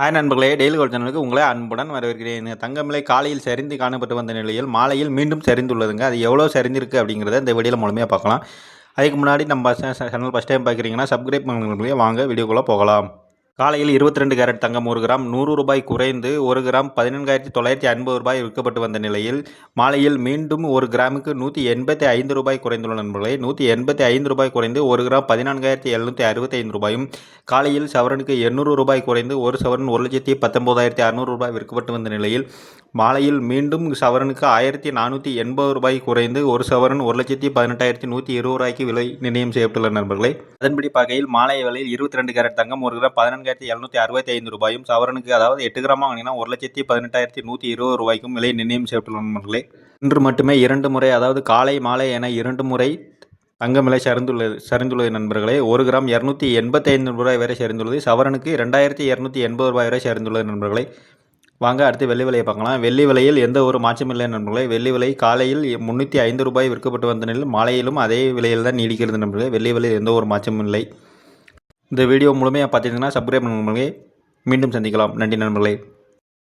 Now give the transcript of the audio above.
Hi நண்பர்களே, daily gold சேனலுக்கு உங்களை அன்புடன் வரவேற்கிறேன். தங்கம் விலை காலையில் சரிந்து காணப்பட்டு வந்த நிலையில் மாலையில் மீண்டும் சரிந்துள்ளதுங்க. அது எவ்வளோ சரிந்திருக்கு அப்படிங்கிறத இந்த வீடியோவில் முழுமையாக பார்க்கலாம். அதுக்கு முன்னாடி நம்ம சேனல் ஃபஸ்ட் டைம் பார்க்குறீங்கன்னா சப்ஸ்கிரைப் பண்ணுங்க. வாங்க வீடியோக்குள்ளே போகலாம். காலையில் 22 கேரட் தங்கம் 1 கிராம் ரூ. 100 குறைந்து 1 கிராம் 14,950 விற்கப்பட்டு வந்த நிலையில் மாலையில் மீண்டும் 1 கிராமுக்கு ரூ. 185 குறைந்துள்ள நண்பர்களே. ரூ. 185 குறைந்து 1 கிராம் 14,765 காலையில் சவரனுக்கு ரூ. 800 குறைந்து 1 சவரன் 1,19,600 விற்கப்பட்டு வந்த நிலையில் மாலையில் மீண்டும் சவரனுக்கு ரூ. 1,480 குறைந்து 1 சவரன் 1,18,120 விலை நிர்ணயம் செய்யப்பட்டுள்ள நண்பர்களே. அதன்படி பார்க்கையில் மாலை வேளையில் 22 கேரட் தங்கம் 1 கிராம் 14,765 சவரனுக்கு, அதாவது 8 கிராம் வாங்கினா 1,18,120 விலை நிர்ணயம் செய்யப்பட்டுள்ள நண்பர்களே. இன்று மட்டுமே 2 முறை, அதாவது காலை மாலை என 2 முறை தங்கம் விலை சரிந்துள்ளது நண்பர்களே. 1 கிராம் ரூ. 285 வரை சரிந்துள்ளது. சவரனுக்கு ரூ. 2,280 வரை சரிந்துள்ளது நண்பர்களே. வாங்க அடுத்து வெள்ளி விலையை பார்க்கலாம். வெள்ளி விலையில் எந்த ஒரு மாற்றமும் இல்லை நண்பர்களே. வெள்ளி விலை காலையில் ரூ. 305 விற்கப்பட்டு வந்த நிலையில் மாலையிலும் அதே விலையில் தான் நீடிக்கிறது நண்பர்களே. வெள்ளி விலையில் எந்த ஒரு மாற்றமும் இல்லை. இந்த வீடியோ முழுமையாக பார்த்தீங்கன்னா சப்ஸ்கிரைப் பண்ணுங்க. மீண்டும் சந்திக்கலாம். நன்றி நண்பர்களே.